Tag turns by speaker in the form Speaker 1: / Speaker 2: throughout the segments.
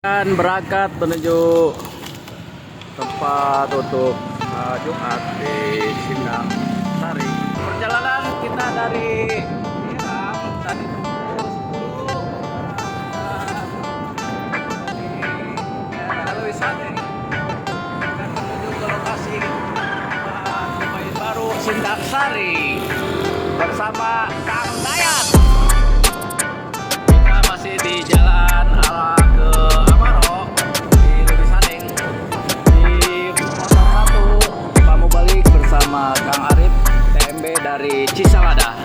Speaker 1: Dan berangkat menuju tempat untuk Jumat di Sindang Sari. Perjalanan kita dari Irang tadi pukul 10 dari Louis Sadeng dan menuju ke lokasi pemain baru Sindang Sari bersama Kang Dayat. Kita masih di jalan arah ke Amaro di Louis Sadeng. Di motor 1 kamu balik bersama Kang Arif TMB dari Cisalada.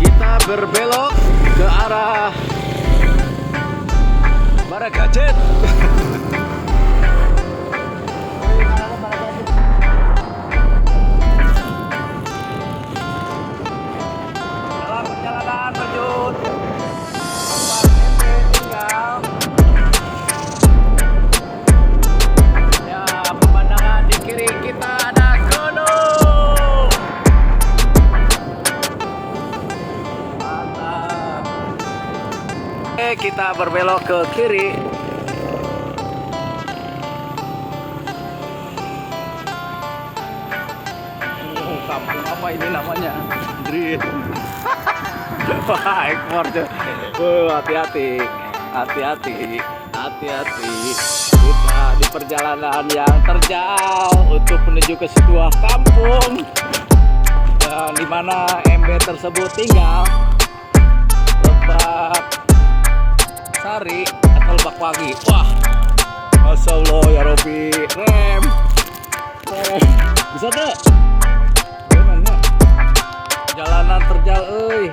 Speaker 1: Kita berbelok ke arah Barakajet. Dalam perjalanan menuju tempat MB tinggal, ya pemandangan di kiri kita ada gunung. Mantap. Oke, kita berbelok ke kiri. Kampung apa ini namanya? Green. Wah, ekspor tuh. Hati-hati. Hati-hati. Hati-hati. Kita di perjalanan yang terjal untuk menuju ke sebuah kampung yang dimana MB tersebut tinggal. Lebak Sari atau Lebak Pagi. Wah, Masya Allah ya Robi. Rem. Bisa tuh? Jalanan terjal, euy.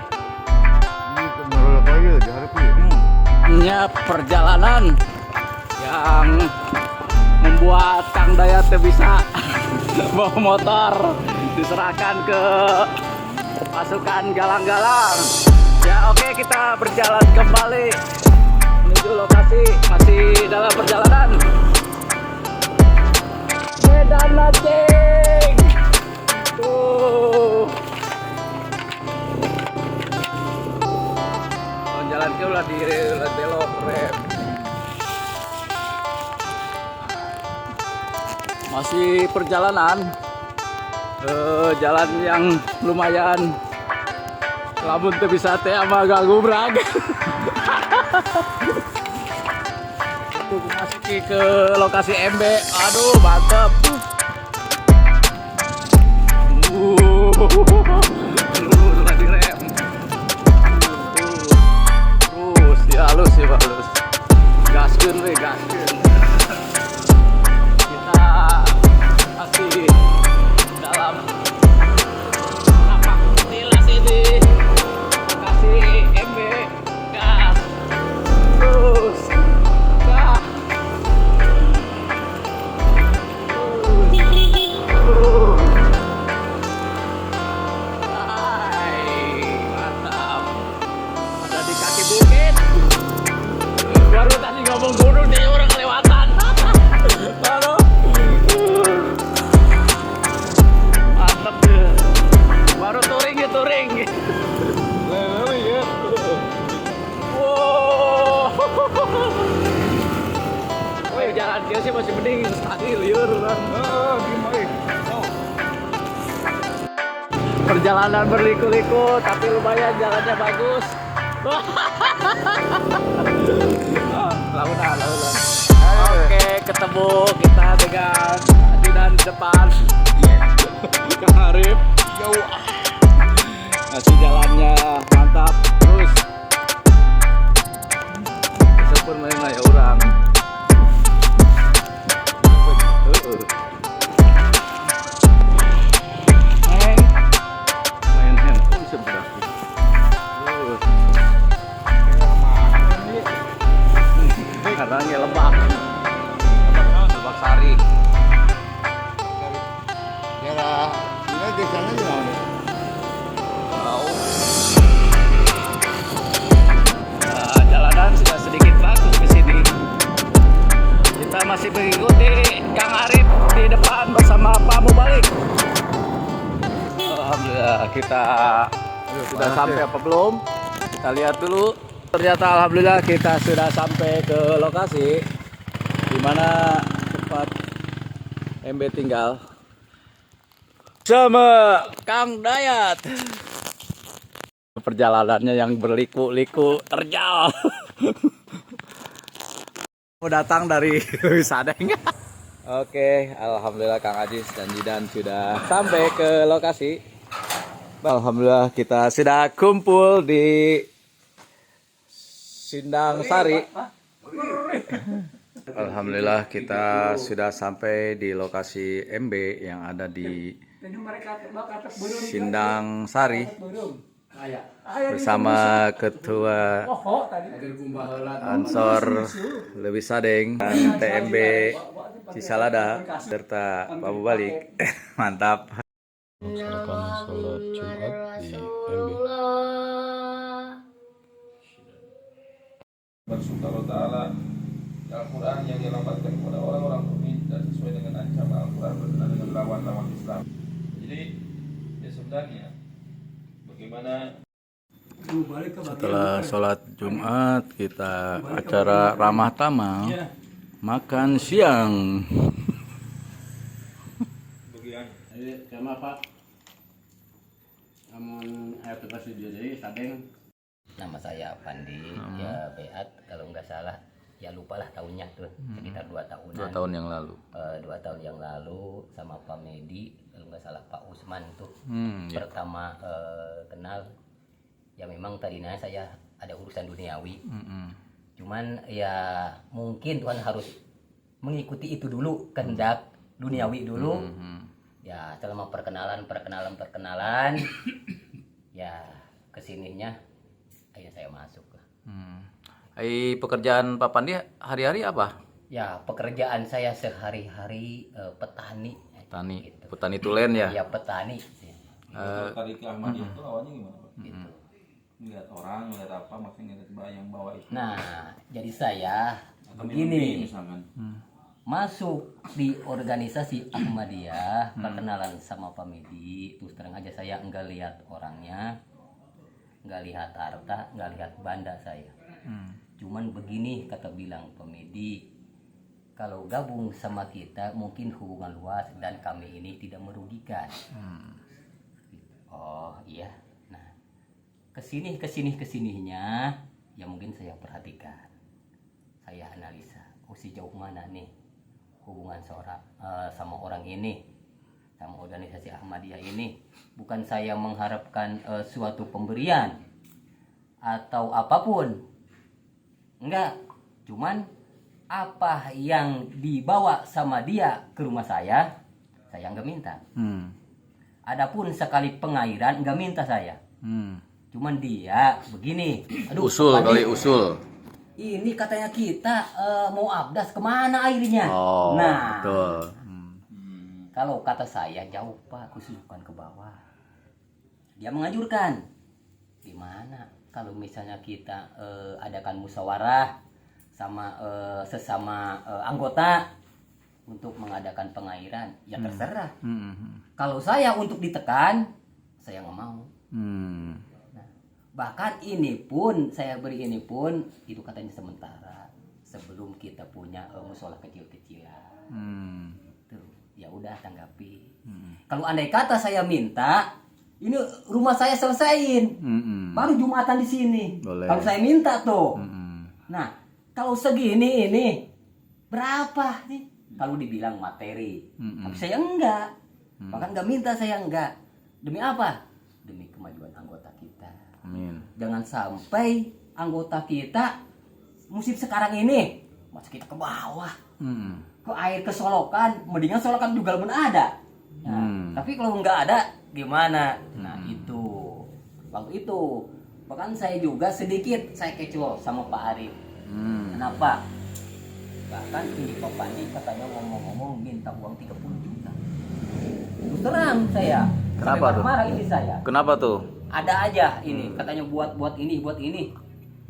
Speaker 1: Nya perjalanan yang membuat Kang Dayat bisa bawa motor diserahkan ke pasukan galang-galang. Ya oke, kita berjalan kembali menuju lokasi, masih dalam perjalanan. Medan Aceh. Jalan ke ulah di belok rem. Masih perjalanan jalan yang lumayan lamun teu bisa teh ama ganggu brag. Untuk masuk ke lokasi MB. Aduh, mantap. Lagi rem. Halus ya, halus. Gaskeun we, gaskeun. Kita masih dalam napak tilas ini. Lokasi MB gas. Terus gas. Mantap. Ada di kaki bukit. Baru tadi ngomong gunung nih orang kelewatan. Baru. Mantap deh. Baru touring ya, touring. Wow. Woi, jalan dia sih masih mending stabil liur orang. Perjalanan berliku-liku tapi lumayan jalannya bagus. Launan. Oke, ketemu kita dengan ajudan depan. Kang Arif. Jauh. Masih jalannya mantap. Terus. Meskipun main ya orang. Main handphone sebelah. Karena Lebak Sari.
Speaker 2: Ya lah, ini desanya di mana?
Speaker 1: kita sudah sampai apa belum. Kita lihat dulu. Ternyata alhamdulillah kita sudah sampai ke lokasi di mana tempat MB tinggal sama Kang Dayat. Perjalanannya yang berliku-liku terjal. Mau datang dari Sadeng. Oke, alhamdulillah Kang Ajis dan Jidan sudah sampai ke lokasi. Alhamdulillah kita sudah kumpul di Sindang Sari. Alhamdulillah kita sudah sampai di lokasi MB yang ada di Sindang Sari bersama Ketua Ansor Lebih Sadeng dan TMB Cisalada serta Pak Mubalik. Mantap. Melaksanakan sholat Jumat di MB.
Speaker 2: Subhanahu wa ta'ala Al-Quran yang dilamatkan kepada orang-orang mukmin dan sesuai dengan ancaman Al-Quran berkenaan dengan lawan-lawan Islam. Jadi ya sebenarnya bagaimana
Speaker 1: Setelah sholat Jumat kita acara ramah tamah makan siang.
Speaker 3: Sama Pak, namun air tugas jadi Sadeng.
Speaker 4: Nama saya Pandi, ya Beat kalau nggak salah, ya lupalah tahunnya tuh, sekitar 2 tahunan.
Speaker 1: 2 tahun yang lalu.
Speaker 4: 2 tahun yang lalu sama Pak Medi, kalau nggak salah Pak Usman tuh pertama kenal. Ya memang tadinya saya ada urusan duniawi, cuman ya mungkin Tuhan harus mengikuti itu dulu, kehendak duniawi dulu. Ya selama perkenalan, ya kesininya akhirnya saya masuk lah.
Speaker 1: Pekerjaan Pak Pandi hari-hari apa?
Speaker 4: Ya pekerjaan saya sehari-hari petani.
Speaker 1: Petani,
Speaker 4: gitu.
Speaker 1: petani tulen ya?
Speaker 4: Ya petani.
Speaker 2: tadi ke Ahmadiyah itu awalnya gimana Pak? Gitu. Ngeliat orang, ngeliat apa, maksudnya ngeliat yang bawa itu.
Speaker 4: Nah, jadi saya
Speaker 2: Atau
Speaker 4: begini,
Speaker 2: mimpi, misalkan.
Speaker 4: masuk di organisasi Ahmadiyah, perkenalan sama Pak Medi, terus terang aja saya enggak lihat orangnya, enggak lihat harta, enggak lihat banda saya. Cuman begini kata bilang Pak Medi, kalau gabung sama kita mungkin hubungan luas dan kami ini tidak merugikan. Oh iya, nah kesininya ya mungkin saya perhatikan, saya analisa, sejauh mana nih hubungan seorang sama orang ini, sama organisasi Ahmadiyah ini. Bukan saya mengharapkan suatu pemberian atau apapun, enggak, cuman apa yang dibawa sama dia ke rumah saya enggak minta. Adapun sekali pengairan enggak minta saya. Cuman dia begini, aduh,
Speaker 1: Usul
Speaker 4: Pandi,
Speaker 1: kali usul.
Speaker 4: ini katanya kita mau abdas, kemana airnya?
Speaker 1: Oh,
Speaker 4: nah,
Speaker 1: betul.
Speaker 4: kalau kata saya jauh Pak, kusukan ke bawah. Dia mengajurkan, gimana kalau misalnya kita adakan musyawarah sama sesama anggota untuk mengadakan pengairan, ya terserah. Kalau saya untuk ditekan, saya nggak mau. Bahkan ini pun saya beri ini pun itu katanya sementara sebelum kita punya musola kecil-kecilan. Tuh, ya udah tanggapi. Kalau andai kata saya minta, ini rumah saya selesaiin, baru Jumatan di sini.
Speaker 1: Boleh.
Speaker 4: Kalau saya minta tuh, nah kalau segini ini berapa nih? Kalau dibilang materi, tapi saya enggak. Bahkan nggak minta saya enggak. Demi apa? Demi kemajuan anggota kita.
Speaker 1: Amin.
Speaker 4: Jangan sampai anggota kita musim sekarang ini masuk kita ke bawah, ke air kesolokan, mendingan solokan juga belum ada. Nah, tapi kalau nggak ada gimana? Nah itu waktu itu bahkan saya juga sedikit saya kecoh sama Pak Arif. Kenapa? Bahkan ini Pak Pandi katanya ngomong-ngomong minta uang 30 juta. Terus terang saya.
Speaker 1: Kenapa tuh?
Speaker 4: Marah ini saya.
Speaker 1: Kenapa tuh?
Speaker 4: Ada aja ini katanya buat ini.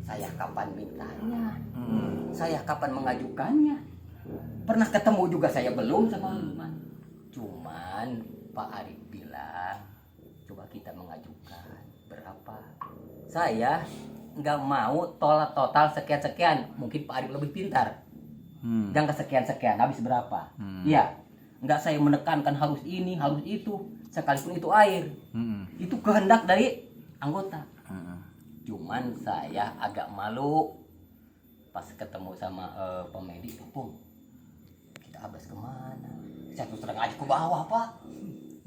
Speaker 4: Saya kapan mintanya? Saya kapan mengajukannya? Pernah ketemu juga saya belum sama Luman. Cuman Pak Arif bilang, coba kita mengajukan berapa. Saya nggak mau tolak total sekian-sekian. Mungkin Pak Arif lebih pintar. Jangan sekian-sekian, habis berapa? Iya. Nggak saya menekankan harus ini, harus itu. Sekalipun itu air. Itu kehendak dari anggota. Cuman saya agak malu pas ketemu sama pemedi, Pung, kita habis kemana? Saya terus terang aja ke bawah, Pak.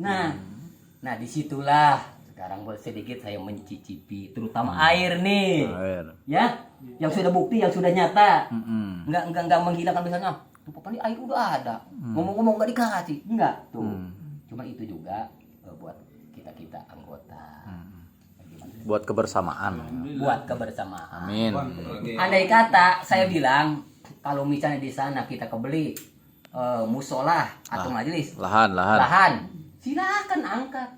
Speaker 4: Nah disitulah sekarang sedikit saya mencicipi, terutama air nih.
Speaker 1: Air.
Speaker 4: Ya, yang sudah bukti, yang sudah nyata. Nggak menghilangkan misalnya, tuh Pak Pandi air udah ada. Ngomong-ngomong nggak dikasih, enggak tuh. Cuma itu juga buat kita anggota.
Speaker 1: Buat kebersamaan.
Speaker 4: Buat kebersamaan.
Speaker 1: Amin.
Speaker 4: Andai kata saya bilang kalau misalnya di sana kita kebeli musola atau majelis
Speaker 1: Lahan.
Speaker 4: silakan angkat.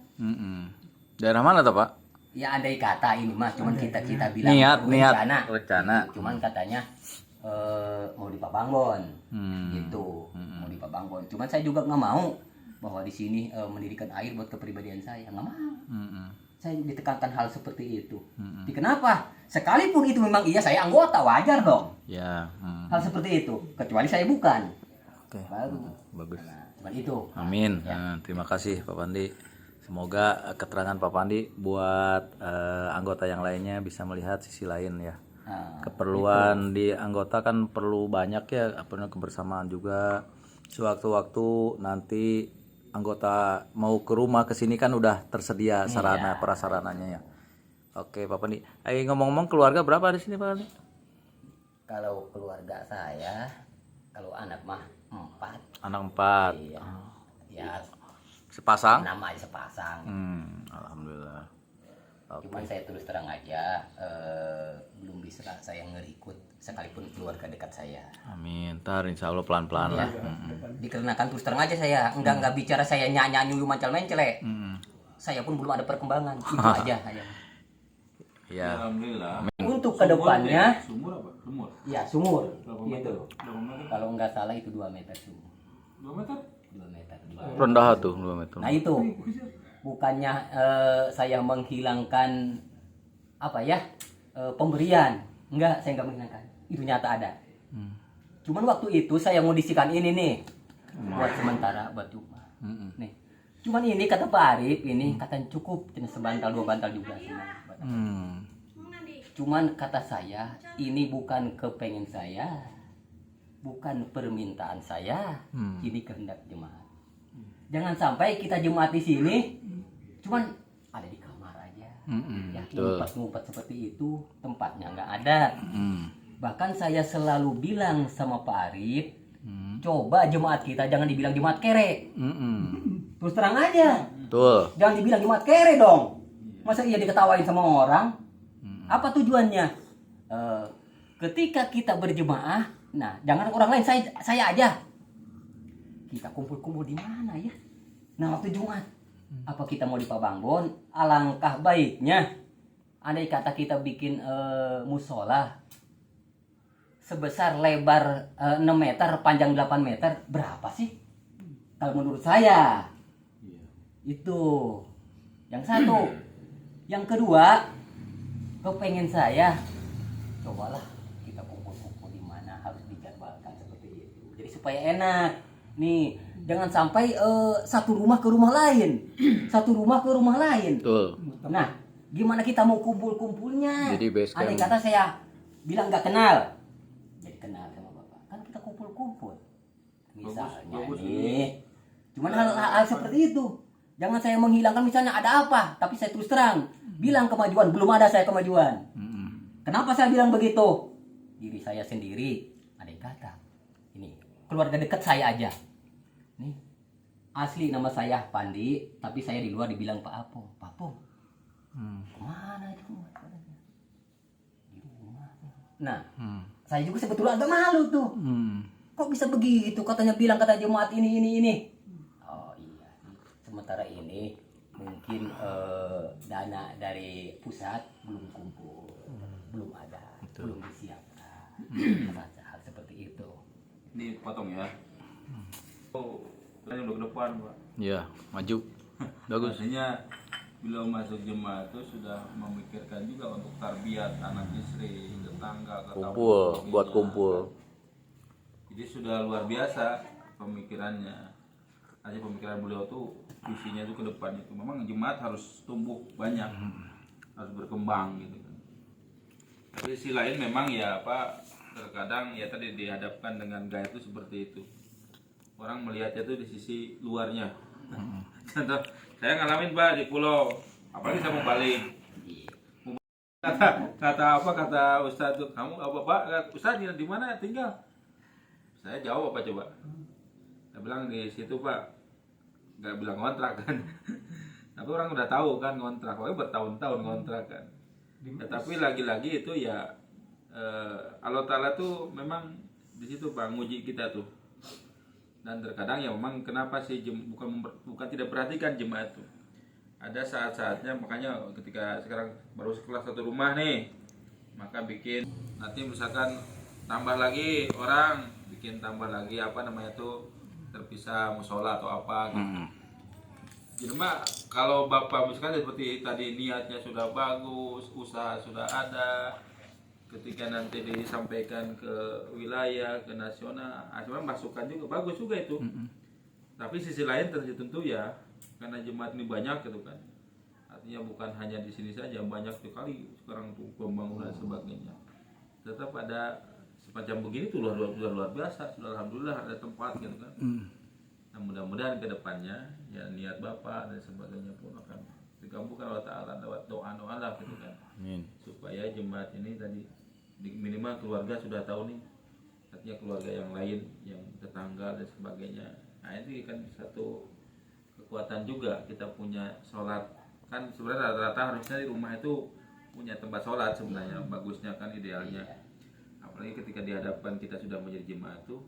Speaker 1: Daerah mana tuh, Pak?
Speaker 4: Ya andai kata ini mah cuman kita bilang
Speaker 1: rencana.
Speaker 4: Cuman katanya mau di Pabangbon gitu, mau di Pabangbon. Cuman saya juga nggak mau bahwa di sini mendirikan air buat kepribadian saya, nggak mau. Saya ditekankan hal seperti itu. Kenapa? Sekalipun itu memang iya saya anggota, wajar dong.
Speaker 1: Ya.
Speaker 4: Hal seperti itu, kecuali saya bukan.
Speaker 1: Oke.
Speaker 4: Baru.
Speaker 1: Bagus.
Speaker 4: Nah, cuman itu.
Speaker 1: Amin.
Speaker 4: Ya.
Speaker 1: Terima kasih Pak Pandi. Semoga keterangan Pak Pandi buat anggota yang lainnya bisa melihat sisi lain ya.
Speaker 4: Nah,
Speaker 1: Keperluan di anggota kan perlu banyak ya, kebersamaan juga. Sewaktu-waktu nanti anggota mau ke rumah ke sini kan udah tersedia sarana prasarananya ya. Oke Pak Pandi. Ngomong-ngomong keluarga berapa di sini Pak Pandi?
Speaker 4: kalau keluarga saya, kalau anak mah 4.
Speaker 1: Anak 4.
Speaker 4: Iya. Ya,
Speaker 1: Sepasang?
Speaker 4: nama aja sepasang.
Speaker 1: Alhamdulillah.
Speaker 4: Cuman saya terus terang aja belum bisa saya ngerikut sekalipun keluarga dekat saya.
Speaker 1: Amin. Ntar insya Allah pelan-pelan lah.
Speaker 4: Dikarenakan terus terang aja saya nggak bicara saya nyanyi mancal-mencele. Saya pun belum ada perkembangan. Itu aja.
Speaker 1: Ya.
Speaker 2: Alhamdulillah.
Speaker 4: Untuk kedepannya,
Speaker 2: Sumur apa? Sumur.
Speaker 4: ya sumur.
Speaker 2: Berapa
Speaker 4: Gitu.
Speaker 2: meter? Berapa meter?
Speaker 4: Kalau nggak salah itu 2 meter sumur.
Speaker 2: 2 meter?
Speaker 4: 2 meter.
Speaker 1: Rendah tuh 2 meter.
Speaker 4: Nah itu bukannya saya menghilangkan apa ya pemberian, enggak, saya nggak menghilangkan, itu nyata ada. Cuman waktu itu saya ngondisikan ini nih buat sementara buat rumah. Nih, cuman ini kata Pak Arif ini katanya cukup, cuma sebantal 2 bantal juga cuma. Cuman kata saya ini bukan kepengen saya, bukan permintaan saya, ini kehendak jemaat. Jangan sampai kita jemaat di sini cuman ada di kamar aja. Ya, ngumpet-ngumpet seperti itu, tempatnya nggak ada. Bahkan saya selalu bilang sama Pak Arif, coba jemaat kita jangan dibilang jemaat kere. Terus terang aja.
Speaker 1: Betul.
Speaker 4: Jangan dibilang jemaat kere dong. Masa iya diketawain sama orang? Apa tujuannya? Ketika kita berjemaah, nah jangan orang lain, saya aja. Kita kumpul-kumpul di mana ya? Nah waktu Jumat, apa kita mau di Pabangbon? Alangkah baiknya, andai kata kita bikin musola sebesar lebar 6 meter, panjang 8 meter, berapa sih? Kalau menurut saya, itu yang satu. Yang kedua, kepengen saya, cobalah kita kumpul-kumpul di mana, harus dijadwalkan seperti itu. Jadi supaya enak. Nih, jangan sampai satu rumah ke rumah lain. Satu rumah ke rumah lain.
Speaker 1: Betul.
Speaker 4: Nah, gimana kita mau kumpul-kumpulnya?
Speaker 1: Jadi base camp.
Speaker 4: Andai kata saya bilang nggak kenal. Jadi kenal sama Bapak. Kan kita kumpul-kumpul. Misalnya
Speaker 2: bagus.
Speaker 4: nih. Cuman hal seperti itu. Jangan saya menghilangkan misalnya ada apa, tapi saya terus terang bilang kemajuan, belum ada saya kemajuan. Kenapa saya bilang begitu? Diri saya sendiri, andai kata ini keluarga dekat saya aja. Nih, asli nama saya Pandi, tapi saya di luar dibilang Pak Apung. Pak Apung, kemana itu? Di rumah. Nah, saya juga sebetulnya agak malu tuh. Kok bisa begitu? Katanya bilang kata jemaat ini. Oh iya, sementara ini mungkin dana dari pusat belum kumpul, belum ada, belum disiapkan. Hal seperti itu.
Speaker 2: Ini potong ya. Oh, udah ke depan, Pak.
Speaker 1: Ya, maju. Bagus.
Speaker 2: Artinya beliau masuk jemaah itu sudah memikirkan juga untuk tarbiyat anak istri, tetangga,
Speaker 1: Kumpul, buat kumpul.
Speaker 2: Jadi sudah luar biasa pemikirannya. Aja pemikiran beliau tuh visinya itu ke depan itu. Memang jemaat harus tumbuh banyak, harus berkembang gitu kan. Tapi sisi lain memang ya apa, terkadang ya tadi dihadapkan dengan gaya itu seperti itu. Orang melihatnya tuh di sisi luarnya. Contoh, saya ngalamin Pak di pulau, apalagi saya mau balik. Kata Ustadz tuh, kamu apa Pak? Ustadz di mana tinggal? Saya jawab apa coba? Saya bilang di situ Pak, nggak bilang kontrak kan. Tapi orang udah tahu kan kontrak, pokoknya bertahun-tahun kontrak kan. Ya, tapi lagi-lagi itu ya Allah Ta'ala tuh memang di situ Pak nguji kita tuh. Dan terkadang ya memang kenapa sih bukan tidak perhatikan jemaat itu. Ada saat-saatnya, makanya ketika sekarang baru kelas satu rumah nih, maka bikin nanti misalkan tambah lagi orang, bikin tambah lagi apa namanya tuh terpisah musola atau apa gitu. Jadi mah kalau bapak misalkan seperti tadi niatnya sudah bagus, usaha sudah ada, ketika nanti disampaikan ke wilayah, ke nasional, sebenarnya masukan juga bagus juga itu. Tapi sisi lain tentu ya, karena jemaat ini banyak gitu kan. Artinya bukan hanya di sini saja, banyak sekali sekarang tuh pembangunan sebagainya. Tetap ada semacam begini tuh luar biasa, sudah alhamdulillah ada tempat gitu kan. Nah, mudah-mudahan ke depannya ya niat Bapak dan sebagainya pun akan dikabulkan oleh Ta'ala lewat doa-doa lah gitu kan. Supaya jemaat ini tadi minimal keluarga sudah tahu nih, artinya keluarga yang lain, yang tetangga dan sebagainya. Nah itu kan satu kekuatan juga kita punya sholat. Kan sebenarnya rata-rata harusnya di rumah itu punya tempat sholat sebenarnya, bagusnya kan idealnya. Apalagi ketika dihadapkan kita sudah menjadi jemaat tuh,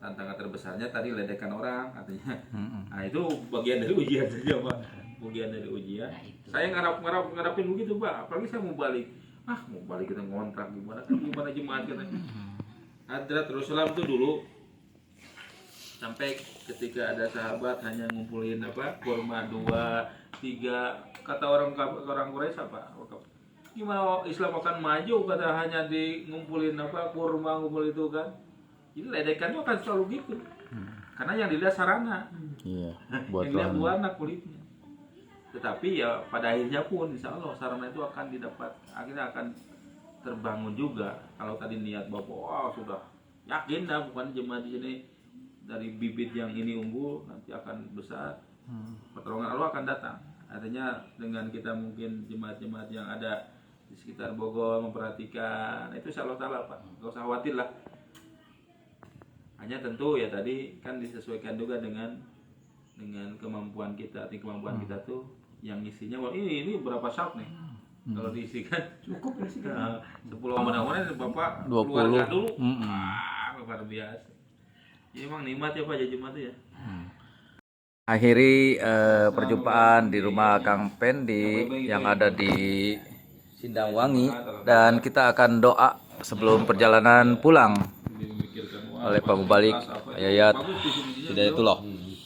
Speaker 2: tantangan terbesarnya tadi ledekan orang artinya. Nah itu bagian dari ujian saja Pak, bagian dari ujian. Saya ngarapin begitu Pak, apalagi saya mau balik. Mau balik kita ngontrak gimana jemaat kita. Hadrat Rasulullah itu dulu sampai ketika ada sahabat hanya ngumpulin apa kurma 2, 3, kata orang Quraisy apa? Gimana Islam akan maju kata hanya di ngumpulin apa kurma ngumpul itu kan. Jadi ledekan itu akan selalu gitu. Karena yang dilihat sarana. Iya, buat yang dilihat warna kulitnya. Tetapi ya pada akhirnya pun insya Allah sarana itu akan didapat, akhirnya akan terbangun juga. Kalau tadi niat Bapak, sudah yakin dah bukan jemaat di sini dari bibit yang ini unggul nanti akan besar, pertolongan Allah akan datang. Artinya dengan kita mungkin jemaat-jemaat yang ada di sekitar Bogor memperhatikan, itu insya Allah Ta'ala Pak, nggak usah khawatir lah. Hanya tentu ya tadi kan disesuaikan juga dengan kemampuan kita. Kemampuan kita tuh yang isinya, wah ini berapa sak nih? Kalau diisikan cukup isikan 10 mudah-mudahan Bapak
Speaker 1: 20
Speaker 2: keluarga dulu. Luar biasa. Ya emang nikmat ya Pak jemaat ya.
Speaker 1: Akhiri perjumpaan di rumah Kang Pendi yang ada di Sindangwangi, dan kita akan doa sebelum perjalanan pulang oleh Pak Mubalik Ayat Hidayatullah.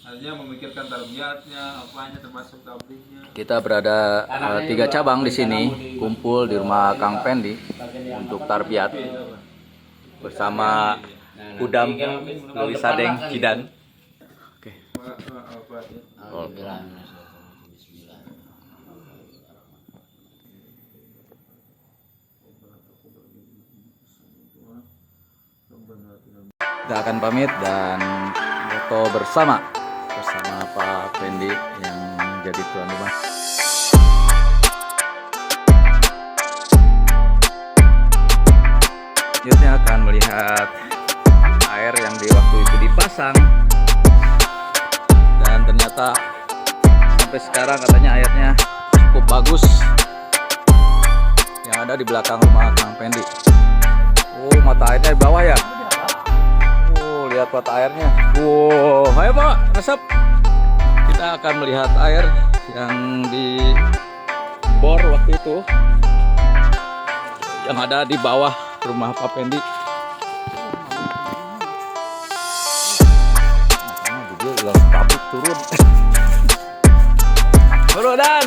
Speaker 2: Artinya memikirkan tarbiyatnya, apanya termasuk tablignya.
Speaker 1: Kita berada 3 cabang di sini, kumpul di rumah Kang Pendi untuk tarbiyat bersama Udam Loli Sadeng Kidan. Oke. Kita akan pamit dan foto bersama Pak Pendi yang jadi tuan rumah. Selanjutnya akan melihat air yang di waktu itu dipasang, dan ternyata sampai sekarang katanya airnya cukup bagus yang ada di belakang rumah Kang Pendi. Mata airnya di bawah ya. Lihat mata airnya. Ayo Pak, resep. Kita akan melihat air yang di bor waktu itu yang ada di bawah rumah Pak Pendi. Makanya video ulang pabrik turun. Dan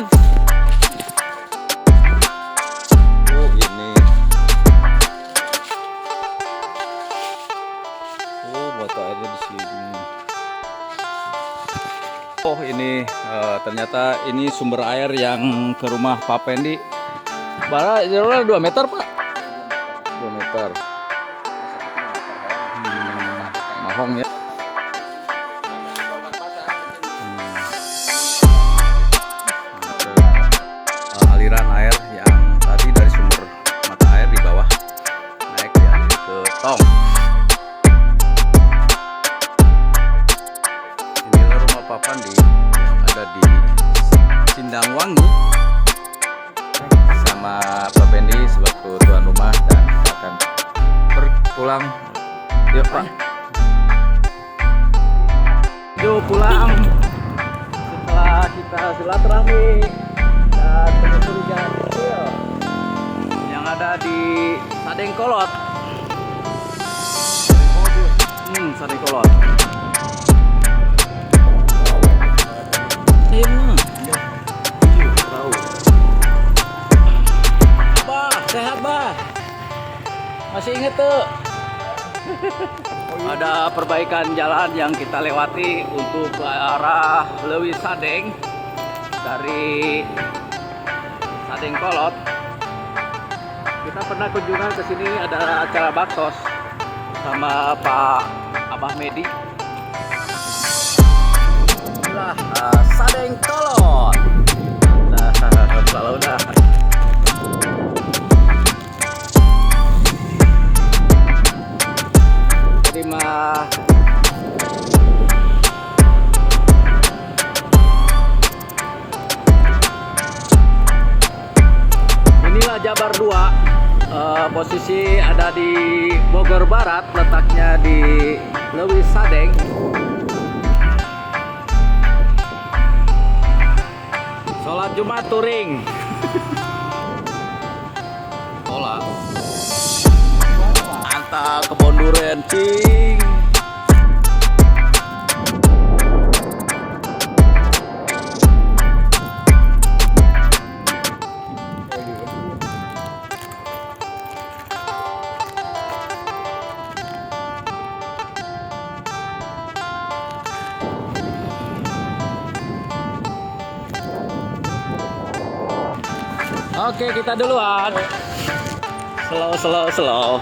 Speaker 1: Oh ini ternyata ini sumber air yang ke rumah Pak Pendi. Bara 2 meter Pak. 2 meter. Mahong ya. Aliran air yang tadi dari sumber mata air di bawah naik ya ke tong. Inilah rumah Pak Pandi yang ada di Sindangwangi sama Pak Pendi selaku tuan rumah dan akan pulang. Yuk Pak. Yuk pulang. Setelah kita silaturahmi dan menyusuri jalan kecil yang ada di Sadeng Kolot. Sadeng Kolot. Bah, sehat bah. Masih inget tuh. Ada perbaikan jalan yang kita lewati untuk ke arah Leuwi Sadeng dari Sadeng Kolot. Kita pernah kunjungan ke sini, ada acara baksos sama Pak Abah Medi. Inilah Sadeng Kolot. Nah, kalau udah. Terima. Inilah Jabar 2. Posisi ada di Bogor Barat, letaknya di Leuwi Sadeng. Sholat Jumat touring. Sholat. Mantap, kebon durian cing. Oke, kita duluan. Slow.